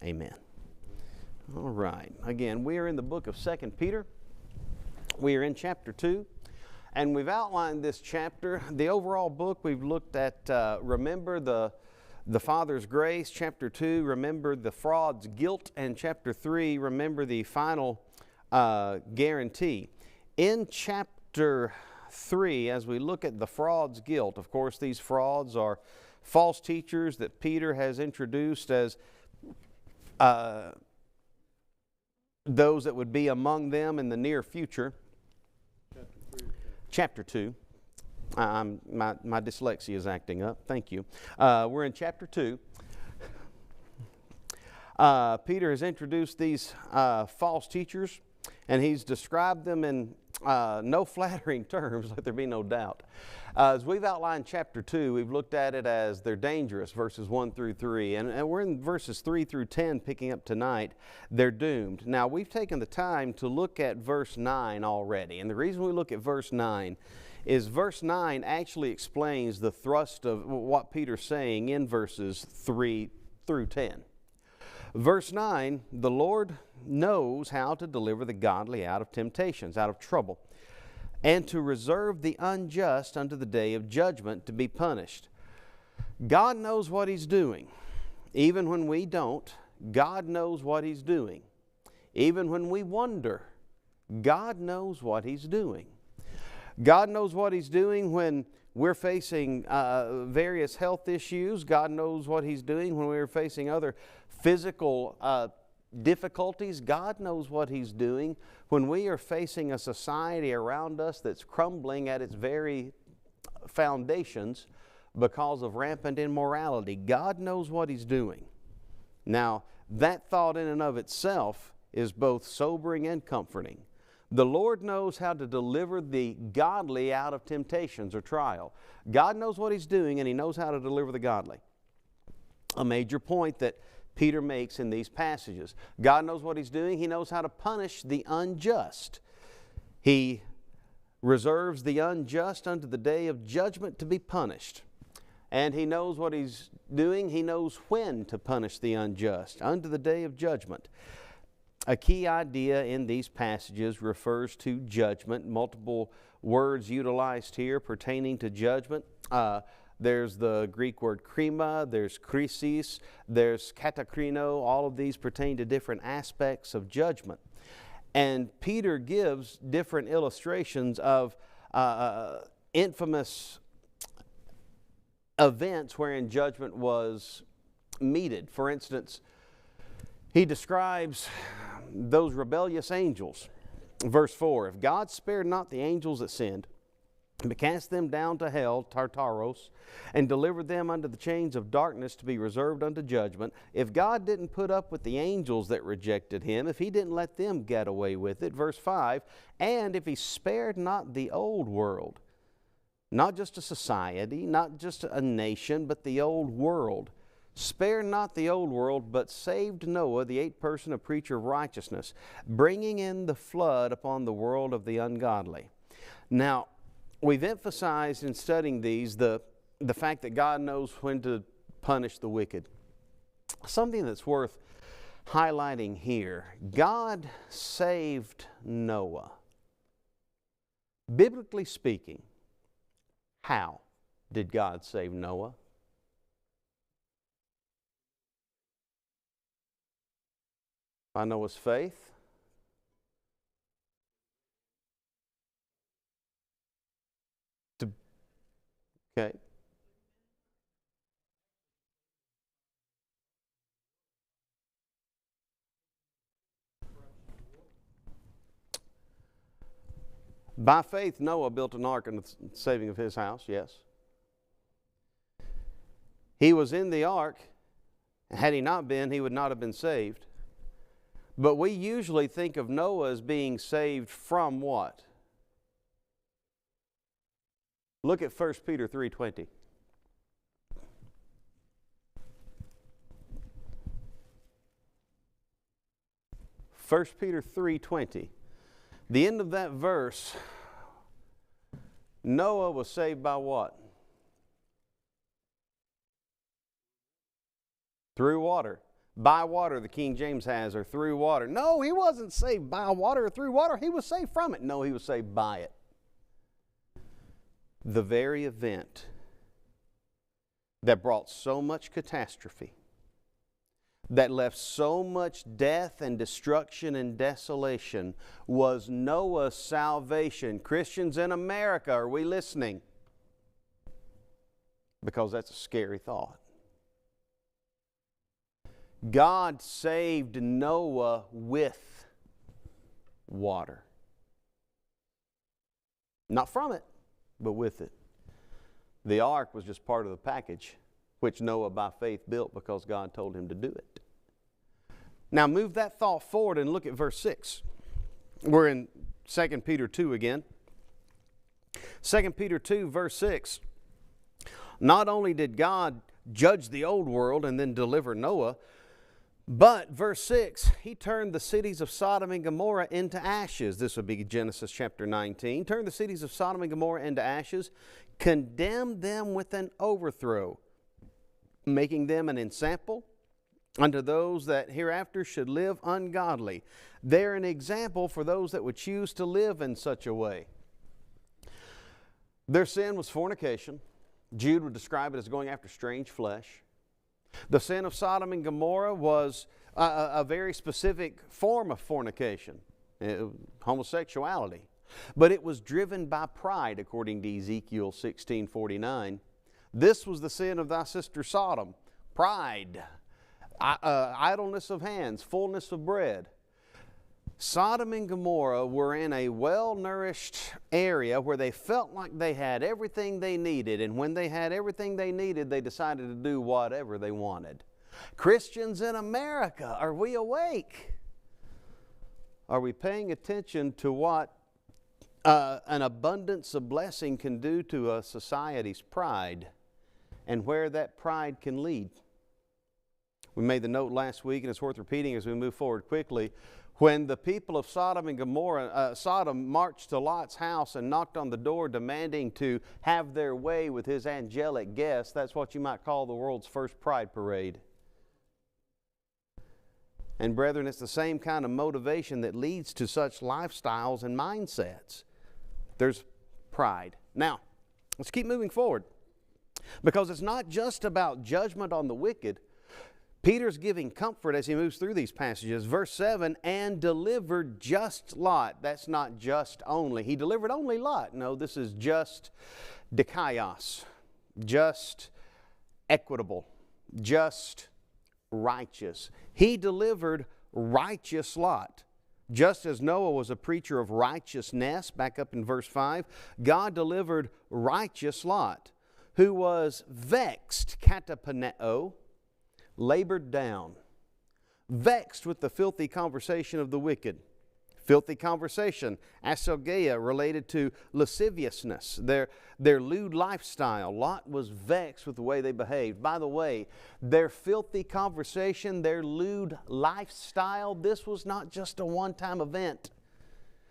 Amen. All right. Again, we are in the book of 2 Peter. We are in chapter 2. And we've outlined this chapter. The overall book, we've looked at remember the Father's grace. Chapter 2, remember the fraud's guilt. And chapter 3, remember the final guarantee. In chapter 3, as we look at the fraud's guilt, of course, these frauds are false teachers that Peter has introduced as those that would be among them in the near future. Chapter 2. My dyslexia is acting up. Thank you. We're in chapter 2. Peter has introduced these false teachers, and he's described them in no flattering terms, let there be no doubt. As we've outlined chapter 2, we've looked at it as they're dangerous, verses 1 through 3. And we're in verses 3 through 10 picking up tonight. They're doomed. Now, we've taken the time to look at verse 9 already. And the reason we look at verse 9 is verse 9 actually explains the thrust of what Peter's saying in verses 3 through 10. Verse 9, the Lord knows how to deliver the godly out of temptations, out of trouble, and to reserve the unjust unto the day of judgment to be punished. God knows what He's doing. Even when we don't, God knows what He's doing. Even when we wonder, God knows what He's doing. God knows what He's doing when we're facing various health issues. God knows what He's doing when we're facing other physical difficulties. God knows what He's doing when we are facing a society around us that's crumbling at its very foundations because of rampant immorality. God knows what He's doing. Now, that thought in and of itself is both sobering and comforting. The Lord knows how to deliver the godly out of temptations or trial. God knows what He's doing, and He knows how to deliver the godly. A major point that Peter makes in these passages. God knows what He's doing. He knows how to punish the unjust. He reserves the unjust unto the day of judgment to be punished. And He knows what He's doing. He knows when to punish the unjust unto the day of judgment. A key idea in these passages refers to judgment. Multiple words utilized here pertaining to judgment. There's the Greek word krima, there's krisis, there's katakrino. All of these pertain to different aspects of judgment. And Peter gives different illustrations of infamous events wherein judgment was meted. For instance, he describes those rebellious angels. Verse 4, if God spared not the angels that sinned, but cast them down to hell, Tartaros, and delivered them unto the chains of darkness to be reserved unto judgment, if God didn't put up with the angels that rejected Him, if He didn't let them get away with it, verse 5, and if He spared not the old world, not just a society, not just a nation, but the old world, spare not the old world, but saved Noah, the eighth person, a preacher of righteousness, bringing in the flood upon the world of the ungodly. Now, we've emphasized in studying these the fact that God knows when to punish the wicked. Something that's worth highlighting here, God saved Noah. Biblically speaking, how did God save Noah? By Noah's faith. Okay. By faith, Noah built an ark in the saving of his house, yes. He was in the ark. Had he not been, he would not have been saved. But we usually think of Noah as being saved from what? Look at 1 Peter 3:20. 1 Peter 3:20. The end of that verse, Noah was saved by what? Through water. By water, the King James has, or through water. No, he wasn't saved by water or through water. He was saved from it. No, he was saved by it. The very event that brought so much catastrophe, that left so much death and destruction and desolation, was Noah's salvation. Christians in America, are we listening? Because that's a scary thought. God saved Noah with water. Not from it, but with it. The ark was just part of the package, which Noah by faith built because God told him to do it. Now move that thought forward and look at verse 6. We're in 2 Peter 2 again. 2 Peter 2 verse 6. Not only did God judge the old world and then deliver Noah, but verse 6, He turned the cities of Sodom and Gomorrah into ashes. This would be Genesis chapter 19. Turned the cities of Sodom and Gomorrah into ashes, condemned them with an overthrow, making them an ensample unto those that hereafter should live ungodly. They're an example for those that would choose to live in such a way. Their sin was fornication. Jude would describe it as going after strange flesh. The sin of Sodom and Gomorrah was a very specific form of fornication, homosexuality. But it was driven by pride, according to Ezekiel 16:49. This was the sin of thy sister Sodom, pride, idleness of hands, fullness of bread. Sodom and Gomorrah were in a well-nourished area where they felt like they had everything they needed, and when they had everything they needed, they decided to do whatever they wanted. Christians in America, are we awake? Are we paying attention to what an abundance of blessing can do to a society's pride and where that pride can lead? We made the note last week, and it's worth repeating as we move forward quickly. When the people of Sodom and Gomorrah, Sodom marched to Lot's house and knocked on the door demanding to have their way with his angelic guests, that's what you might call the world's first pride parade. And brethren, it's the same kind of motivation that leads to such lifestyles and mindsets. There's pride. Now, let's keep moving forward, because it's not just about judgment on the wicked. Peter's giving comfort as he moves through these passages. Verse 7, and delivered just Lot. That's not just only. He delivered only Lot. No, this is just dikaios, just equitable, just righteous. He delivered righteous Lot. Just as Noah was a preacher of righteousness, back up in verse 5, God delivered righteous Lot, who was vexed, katapaneo, labored down, vexed with the filthy conversation of the wicked. Filthy conversation, aselgeia, related to lasciviousness, their lewd lifestyle. Lot was vexed with the way they behaved. By the way, their filthy conversation, their lewd lifestyle, this was not just a one-time event.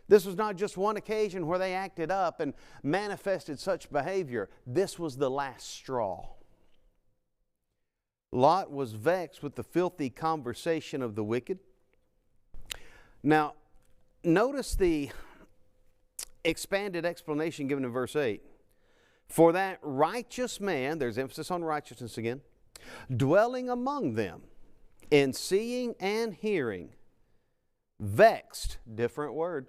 This was not just one occasion where they acted up and manifested such behavior. This was the last straw. Lot was vexed with the filthy conversation of the wicked. Now, notice the expanded explanation given in verse 8. For that righteous man, there's emphasis on righteousness again, dwelling among them in seeing and hearing, vexed, different word.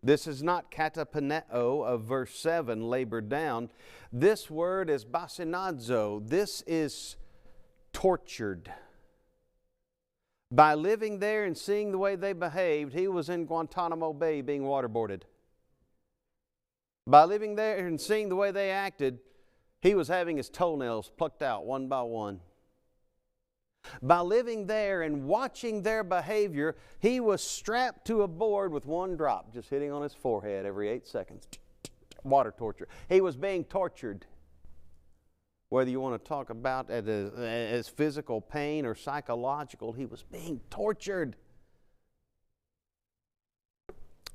This is not katapaneo of verse 7, labored down. This word is basinadzo. This is tortured. By living there and seeing the way they behaved, he was in Guantanamo Bay being waterboarded. By living there and seeing the way they acted, he was having his toenails plucked out one by one. By living there and watching their behavior, he was strapped to a board with one drop just hitting on his forehead every 8 seconds. Water torture. He was being tortured. Whether you want to talk about it as physical pain or psychological, he was being tortured.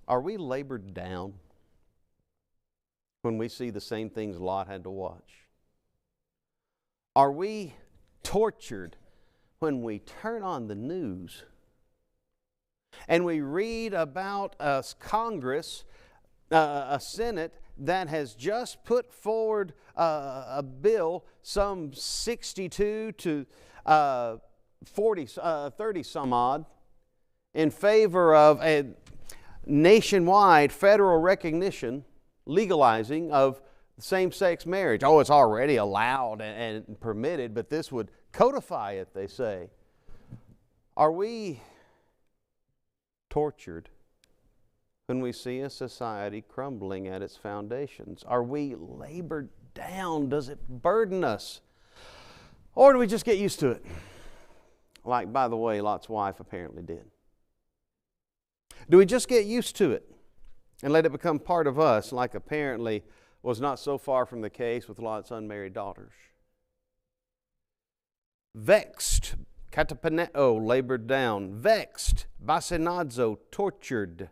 Are we labored down when we see the same things Lot had to watch? Are we tortured when we turn on the news and we read about a Congress, a Senate that has just put forward a bill, some 62 to 30 some odd, in favor of a nationwide federal recognition, legalizing of same-sex marriage. Oh, it's already allowed and permitted, but this would codify it, they say. Are we tortured when we see a society crumbling at its foundations? Are we labored down? Does it burden us? Or do we just get used to it? Like, by the way, Lot's wife apparently did. Do we just get used to it and let it become part of us, like apparently was not so far from the case with Lot's unmarried daughters? Vexed, katapaneo, labored down. Vexed, basenazo, tortured.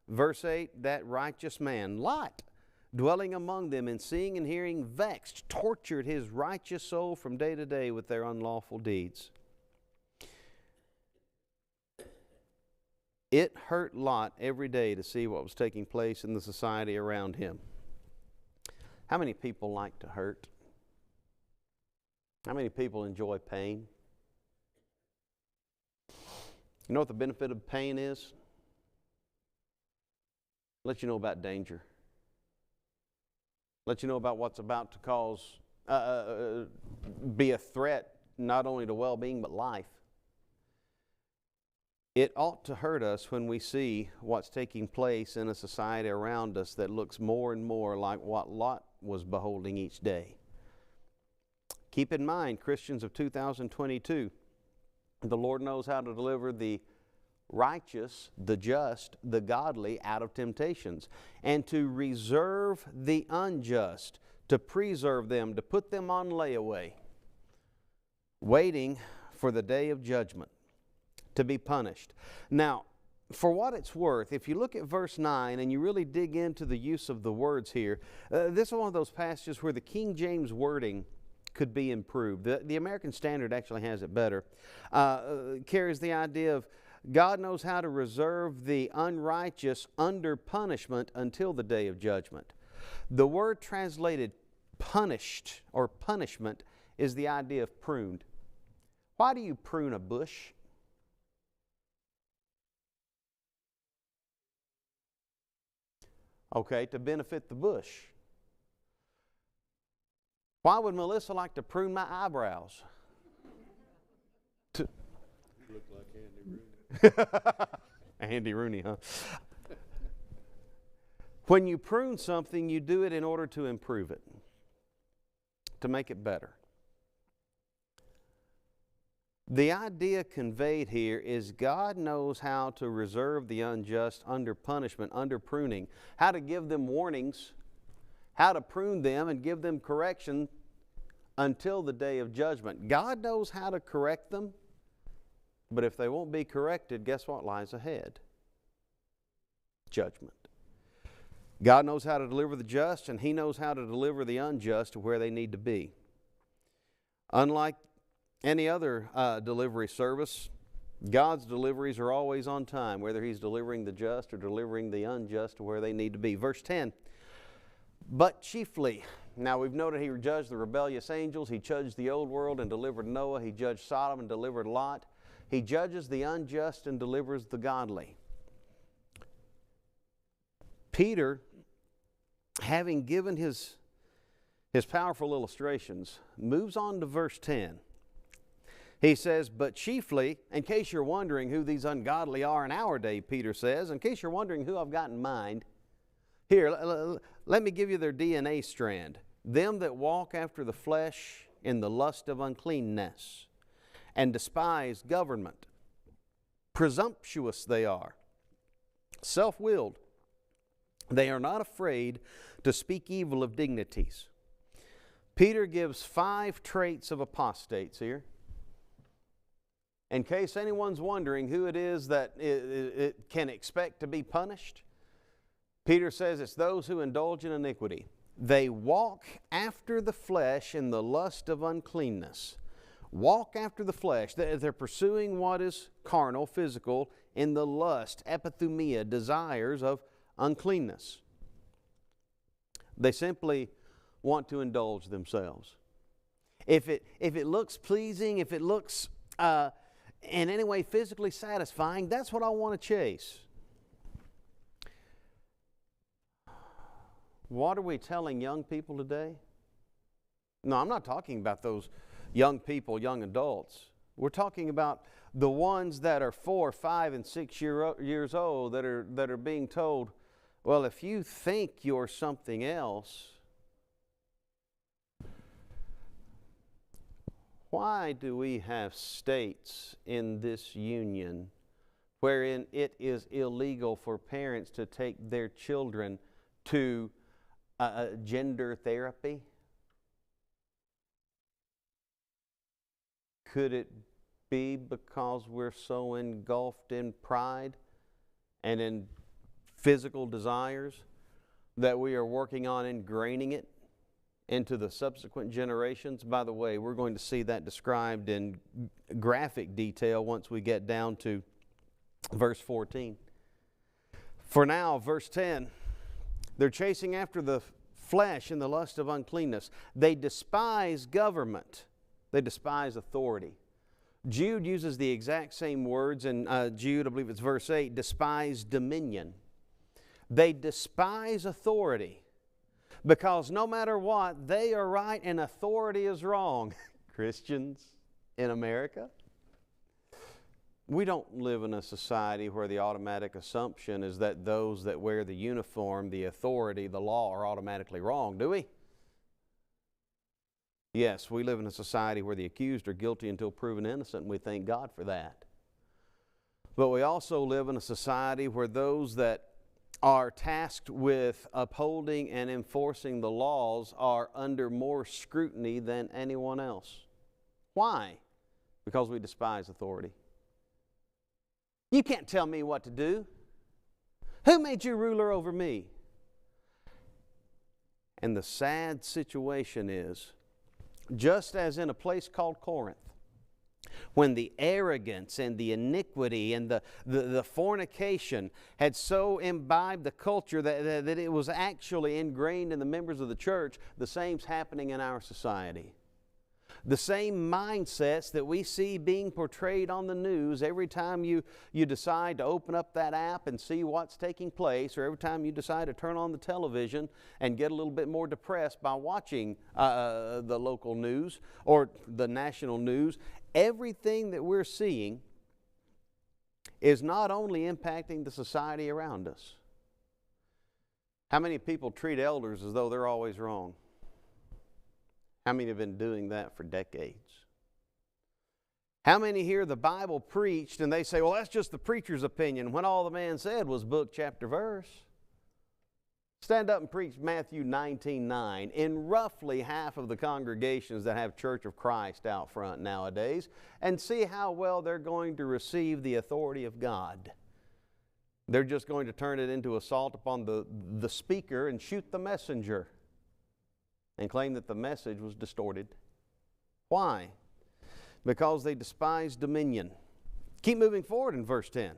Verse 8, that righteous man, Lot, dwelling among them and seeing and hearing, vexed, tortured his righteous soul from day to day with their unlawful deeds. It hurt Lot every day to see what was taking place in the society around him. How many people like to hurt? How many people enjoy pain? You know what the benefit of pain is? Let you know about danger. Let you know about what's about to cause, be a threat not only to well-being but life. It ought to hurt us when we see what's taking place in a society around us that looks more and more like what Lot was beholding each day. Keep in mind, Christians of 2022, the Lord knows how to deliver the righteous, the just, the godly out of temptations, and to reserve the unjust, to preserve them, to put them on layaway, waiting for the day of judgment, to be punished. Now, for what it's worth, if you look at verse 9 and you really dig into the use of the words here, this is one of those passages where the King James wording could be improved. The American Standard actually has it better. Carries the idea of God knows how to reserve the unrighteous under punishment until the day of judgment. The word translated punished or punishment is the idea of pruned. Why do you prune a bush? Okay, to benefit the bush. Why would Melissa like to prune my eyebrows? You look like Andy Rooney. Andy Rooney, huh? When you prune something, you do it in order to improve it, to make it better. The idea conveyed here is God knows how to reserve the unjust under punishment, under pruning, how to give them warnings, how to prune them and give them correction until the day of judgment. God knows how to correct them, but if they won't be corrected, guess what lies ahead? Judgment. God knows how to deliver the just, and He knows how to deliver the unjust to where they need to be. Unlike any other delivery service, God's deliveries are always on time, whether He's delivering the just or delivering the unjust to where they need to be. Verse 10, but chiefly, now we've noted He judged the rebellious angels, He judged the old world and delivered Noah, He judged Sodom and delivered Lot. He judges the unjust and delivers the godly. Peter, having given his powerful illustrations, moves on to verse 10. He says, but chiefly, in case you're wondering who these ungodly are in our day, Peter says, in case you're wondering who I've got in mind, here, let me give you their DNA strand. Them that walk after the flesh in the lust of uncleanness and despise government. Presumptuous they are, self-willed. They are not afraid to speak evil of dignities. Peter gives 5 traits of apostates here. In case anyone's wondering who it is that it can expect to be punished, Peter says it's those who indulge in iniquity. They walk after the flesh in the lust of uncleanness. walk after the flesh. They're pursuing what is carnal, physical, in the lust, epithumia, desires of uncleanness. They simply want to indulge themselves. If it looks pleasing, if it looks in any way physically satisfying, that's what I want to chase. What are we telling young people today? No, I'm not talking about those young people, young adults. We're talking about the ones that are 4, 5, and 6 years old that are being told, well, if you think you're something else, why do we have states in this union wherein it is illegal for parents to take their children to gender therapy? Could it be because we're so engulfed in pride and in physical desires that we are working on ingraining it into the subsequent generations? By the way, we're going to see that described in graphic detail once we get down to verse 14. For now, verse 10, they're chasing after the flesh and the lust of uncleanness. They despise government. They despise authority. Jude uses the exact same words in Jude, I believe it's verse 8, despise dominion. They despise authority because no matter what, they are right and authority is wrong. Christians in America, we don't live in a society where the automatic assumption is that those that wear the uniform, the authority, the law are automatically wrong, do we? Yes, we live in a society where the accused are guilty until proven innocent, and we thank God for that. But we also live in a society where those that are tasked with upholding and enforcing the laws are under more scrutiny than anyone else. Why? Because we despise authority. You can't tell me what to do. Who made you ruler over me? And the sad situation is, just as in a place called Corinth, when the arrogance and the iniquity and the fornication had so imbibed the culture that it was actually ingrained in the members of the church, the same's happening in our society. The same mindsets that we see being portrayed on the news every time you decide to open up that app and see what's taking place, or every time you decide to turn on the television and get a little bit more depressed by watching the local news or the national news, everything that we're seeing is not only impacting the society around us. How many people treat elders as though they're always wrong? How many have been doing that for decades? How many hear the Bible preached and they say, well, that's just the preacher's opinion, when all the man said was book, chapter, verse? Stand up and preach Matthew 19:9 in roughly half of the congregations that have Church of Christ out front nowadays, and see how well they're going to receive the authority of God. They're just going to turn it into assault upon the speaker and shoot the messenger and claim that the message was distorted. Why? Because they despise dominion. Keep moving forward in verse 10.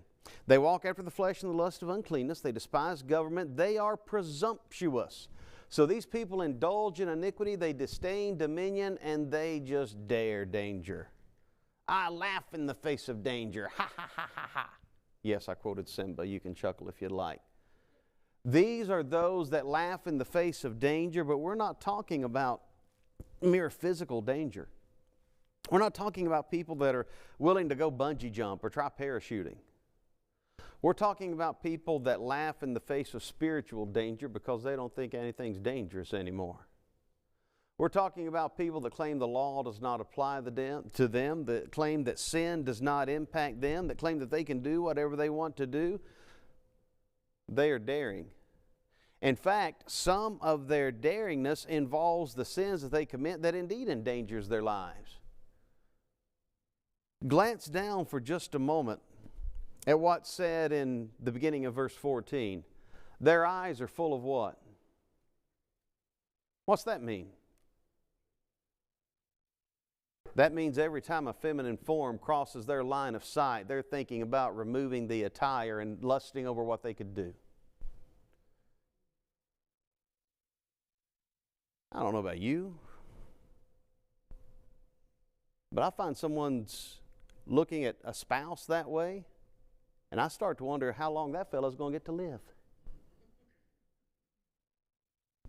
They walk after the flesh and the lust of uncleanness. They despise government. They are presumptuous. So these people indulge in iniquity. They disdain dominion, and they just dare danger. I laugh in the face of danger. Ha, ha, ha, ha, ha. Yes, I quoted Simba. You can chuckle if you'd like. These are those that laugh in the face of danger, but we're not talking about mere physical danger. We're not talking about people that are willing to go bungee jump or try parachuting. We're talking about people that laugh in the face of spiritual danger because they don't think anything's dangerous anymore. We're talking about people that claim the law does not apply to them, that claim that sin does not impact them, that claim that they can do whatever they want to do. They are daring. In fact, some of their daringness involves the sins that they commit that indeed endangers their lives. Glance down for just a moment at what's said in the beginning of verse 14. Their eyes are full of what? What's that mean? That means every time a feminine form crosses their line of sight, they're thinking about removing the attire and lusting over what they could do. I don't know about you, but I find someone's looking at a spouse that way, and I start to wonder how long that fellow's going to get to live.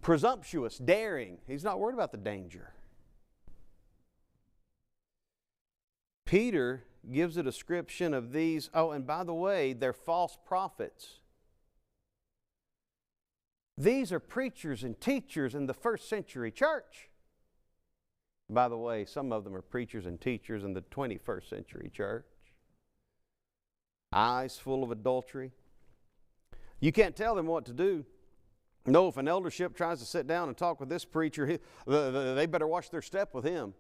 Presumptuous, daring. He's not worried about the danger. Peter gives a description of these. Oh, and by the way, they're false prophets. These are preachers and teachers in the first century church. By the way, some of them are preachers and teachers in the 21st century church. Eyes full of adultery. You can't tell them what to do. No, if an eldership tries to sit down and talk with this preacher, they better watch their step with him.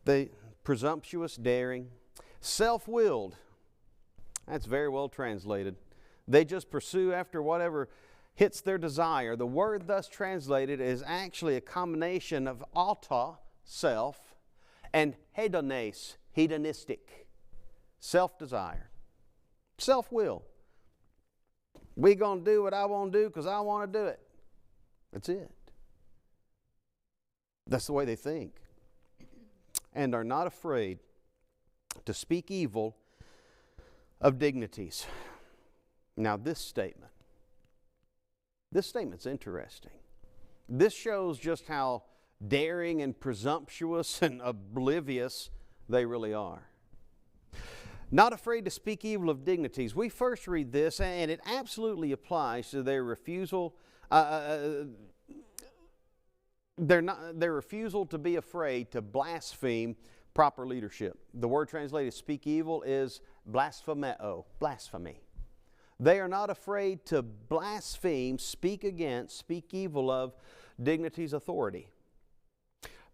They presumptuous, daring, self-willed. That's very well translated. They just pursue after whatever hits their desire. The word thus translated is actually a combination of auto, self, and hedones, hedonistic, self-desire, self-will. We're going to do what I want to do because I want to do it. That's it. That's the way they think. And are not afraid to speak evil of dignities. Now this statement's interesting. This shows just how daring and presumptuous and oblivious they really are. Not afraid to speak evil of dignities. We first read this, and it absolutely applies to their refusal. Their refusal to be afraid to blaspheme proper leadership. The word translated "speak evil" is blasphemeo, blasphemy. They are not afraid to blaspheme, speak against, speak evil of dignity's authority.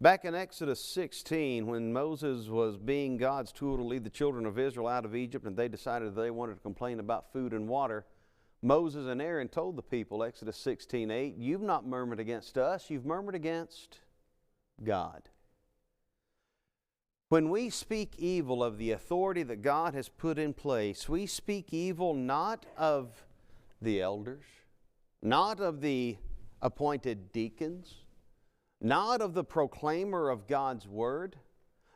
Back in Exodus 16, when Moses was being God's tool to lead the children of Israel out of Egypt, and they decided they wanted to complain about food and water, Moses and Aaron told the people, Exodus 16:8, "You've not murmured against us, you've murmured against God." When we speak evil of the authority that God has put in place, we speak evil not of the elders, not of the appointed deacons, not of the proclaimer of God's Word,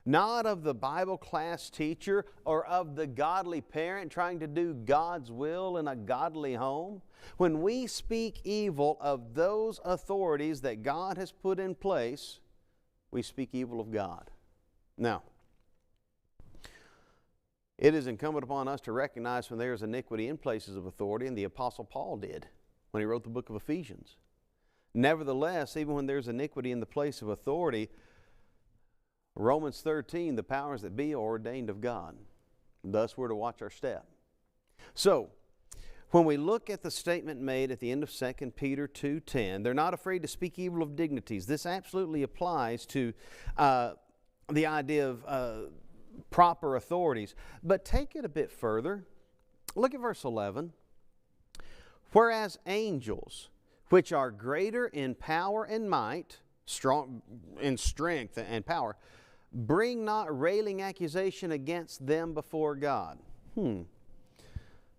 not of the Bible class teacher or of the godly parent trying to do God's will in a godly home. When we speak evil of those authorities that God has put in place, we speak evil of God. Now, it is incumbent upon us to recognize when there is iniquity in places of authority, and the Apostle Paul did when he wrote the book of Ephesians. Nevertheless, even when there's iniquity in the place of authority, Romans 13, the powers that be are ordained of God. Thus, we're to watch our step. So, when we look at the statement made at the end of 2 Peter 2:10, they're not afraid to speak evil of dignities. This absolutely applies to the idea of proper authorities. But take it a bit further. Look at verse 11. Whereas angels, which are greater in power and might, strong in strength and power, bring not railing accusation against them before God.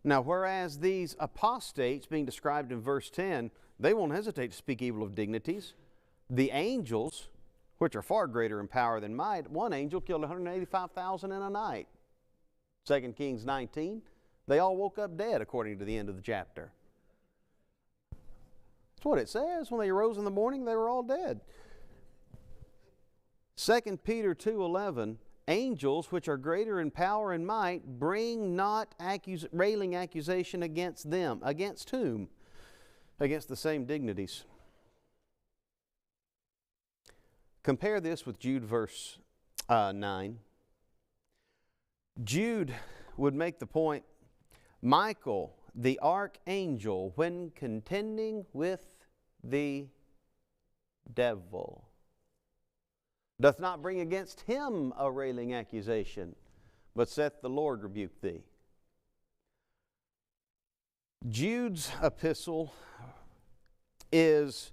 Now, whereas these apostates, being described in verse 10, they won't hesitate to speak evil of dignities. The angels, which are far greater in power than might, one angel killed 185,000 in a night. 2 Kings 19, they all woke up dead according to the end of the chapter. That's what it says. When they arose in the morning, they were all dead. 2 Peter 2:11, angels, which are greater in power and might, bring not railing accusation against them. Against whom? Against the same dignities. Compare this with Jude verse 9. Jude would make the point, Michael, the archangel, when contending with the devil, doth not bring against him a railing accusation, but saith the Lord rebuke thee. Jude's epistle is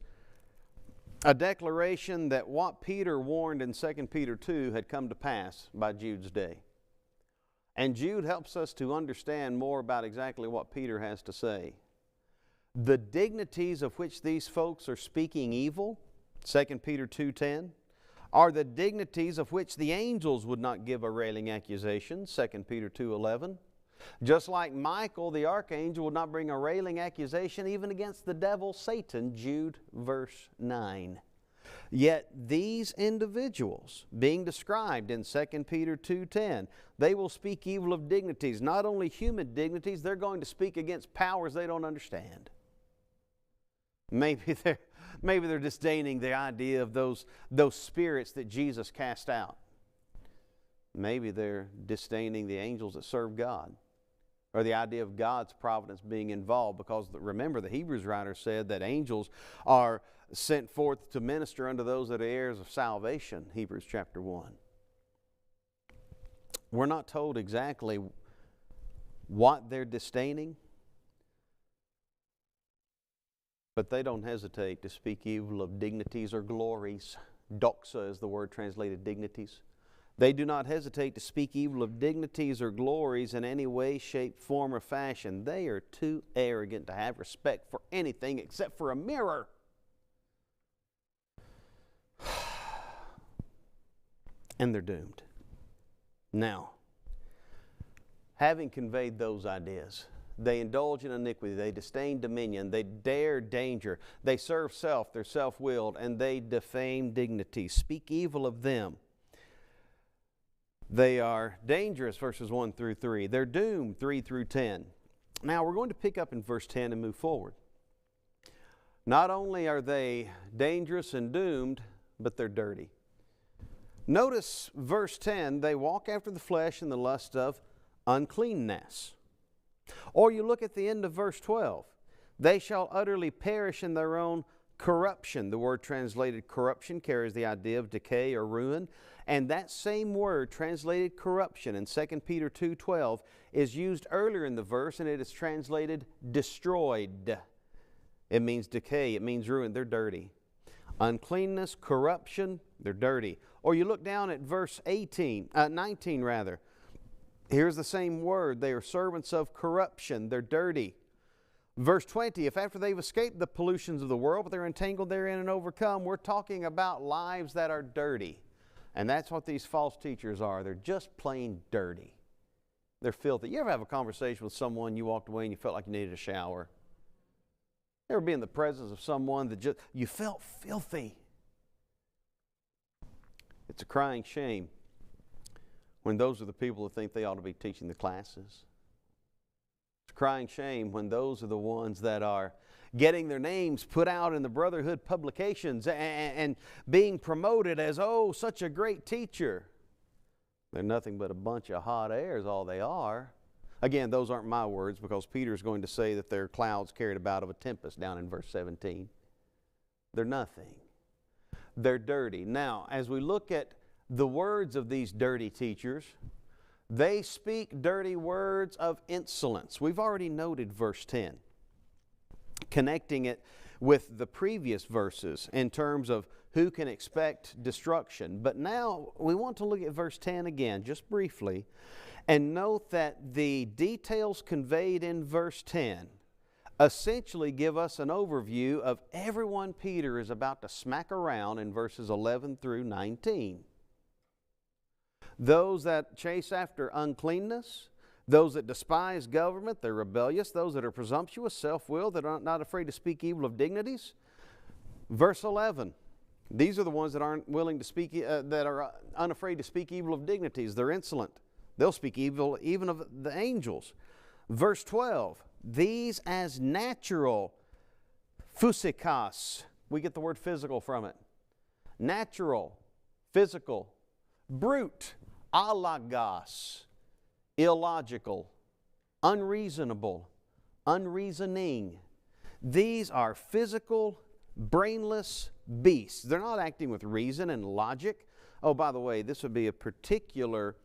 a declaration that what Peter warned in 2 Peter 2 had come to pass by Jude's day. And Jude helps us to understand more about exactly what Peter has to say. The dignities of which these folks are speaking evil, 2 Peter 2:10, are the dignities of which the angels would not give a railing accusation, 2 Peter 2:11. Just like Michael, the archangel, would not bring a railing accusation even against the devil, Satan, Jude verse 9. Yet these individuals, being described in 2 Peter 2:10, they will speak evil of dignities, not only human dignities, they're going to speak against powers they don't understand. Maybe they're disdaining the idea of those spirits that Jesus cast out. Maybe they're disdaining the angels that serve God, or the idea of God's providence being involved, because remember, the Hebrews writer said that angels are sent forth to minister unto those that are heirs of salvation, Hebrews chapter 1. We're not told exactly what they're disdaining, but they don't hesitate to speak evil of dignities or glories. Doxa is the word translated dignities. They do not hesitate to speak evil of dignities or glories in any way, shape, form, or fashion. They are too arrogant to have respect for anything except for a mirror. And they're doomed. Now, having conveyed those ideas, they indulge in iniquity, they disdain dominion, they dare danger, they serve self, they're self-willed, and they defame dignity. Speak evil of them. They are dangerous, verses 1 through 3. They're doomed, 3 through 10. Now, we're going to pick up in verse 10 and move forward. Not only are they dangerous and doomed, but they're dirty. Notice verse 10, they walk after the flesh and the lust of uncleanness. Or you look at the end of verse 12. They shall utterly perish in their own corruption. The word translated corruption carries the idea of decay or ruin. And that same word translated corruption in 2 Peter 2:12 is used earlier in the verse, and it is translated destroyed. It means decay. It means ruin. They're dirty. Uncleanness, corruption, they're dirty. Or you look down at verse 19 rather. Here's the same word. They are servants of corruption. They're dirty. Verse 20, if after they've escaped the pollutions of the world, but they're entangled therein and overcome, we're talking about lives that are dirty. And that's what these false teachers are. They're just plain dirty. They're filthy. You ever have a conversation with someone, you walked away and you felt like you needed a shower? You ever be in the presence of someone that you felt filthy? It's a crying shame when those are the people that think they ought to be teaching the classes. It's a crying shame when those are the ones that are getting their names put out in the Brotherhood publications and being promoted as, oh, such a great teacher. They're nothing but a bunch of hot air is all they are. Again, those aren't my words, because Peter's going to say that they're clouds carried about of a tempest down in verse 17. They're nothing. They're dirty. Now, as we look at the words of these dirty teachers, they speak dirty words of insolence. We've already noted verse 10, connecting it with the previous verses in terms of who can expect destruction. But now we want to look at verse 10 again, just briefly, and note that the details conveyed in verse 10 essentially give us an overview of everyone Peter is about to smack around in verses 11 through 19. Those that chase after uncleanness, those that despise government, they're rebellious, those that are presumptuous, self-willed, that are not afraid to speak evil of dignities. Verse 11, these are the ones that aren't willing to speak, that are unafraid to speak evil of dignities. They're insolent. They'll speak evil even of the angels. Verse 12, these as natural, physikos, we get the word physical from it. Natural, physical, brute, alagos, illogical, unreasonable, unreasoning. These are physical, brainless beasts. They're not acting with reason and logic. Oh, by the way, this would be a particular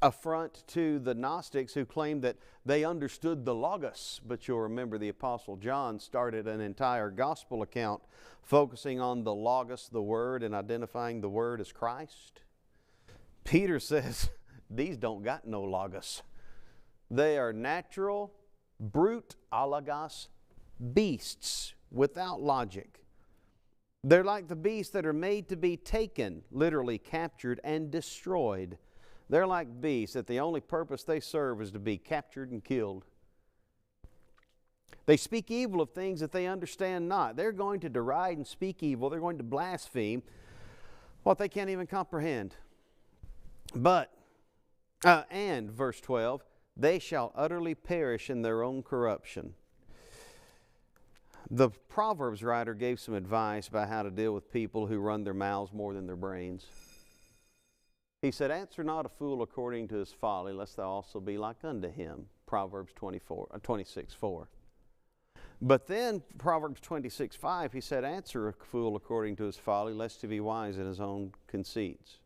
affront to the Gnostics who claimed that they understood the Logos. But you'll remember the Apostle John started an entire gospel account focusing on the Logos, the Word, and identifying the Word as Christ. Peter says, these don't got no Logos. They are natural, brute, alagos, beasts without logic. They're like the beasts that are made to be taken, literally captured and destroyed. They're like beasts that the only purpose they serve is to be captured and killed. They speak evil of things that they understand not. They're going to deride and speak evil. They're going to blaspheme what they can't even comprehend. And verse 12, they shall utterly perish in their own corruption. The Proverbs writer gave some advice about how to deal with people who run their mouths more than their brains. He said, answer not a fool according to his folly, lest thou also be like unto him. Proverbs 26:4. But then, Proverbs 26:5, he said, answer a fool according to his folly, lest he be wise in his own conceits.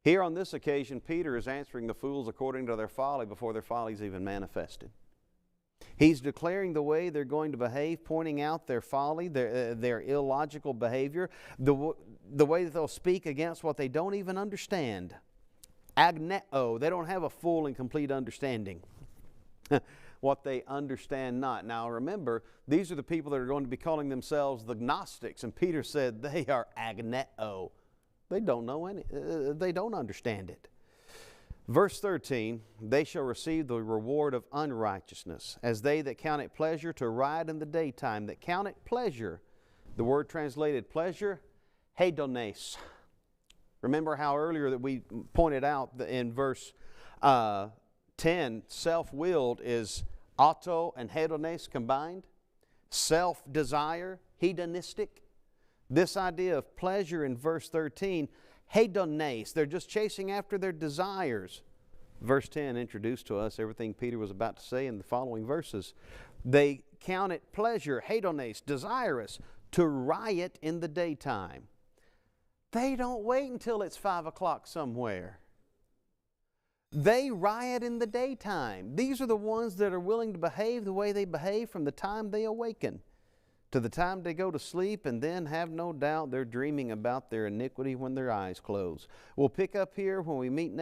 Here on this occasion, Peter is answering the fools according to their folly before their folly is even manifested. He's declaring the way they're going to behave, pointing out their folly, their illogical behavior, the way that they'll speak against what they don't even understand. Agneo, they don't have a full and complete understanding. What they understand not. Now remember, these are the people that are going to be calling themselves the Gnostics, and Peter said they are agneo. They don't know they don't understand it. Verse 13, they shall receive the reward of unrighteousness, as they that count it pleasure to ride in the daytime, that count it pleasure. The word translated pleasure, hedones. Remember how earlier that we pointed out that in verse 10, self-willed is auto and hedones combined. Self-desire, hedonistic. This idea of pleasure in verse 13, hedones, they're just chasing after their desires. Verse 10 introduced to us everything Peter was about to say in the following verses. They count it pleasure, hedones, desirous, to riot in the daytime. They don't wait until it's 5 o'clock somewhere. They riot in the daytime. These are the ones that are willing to behave the way they behave from the time they awaken to the time they go to sleep, and then have no doubt they're dreaming about their iniquity when their eyes close. We'll pick up here when we meet next.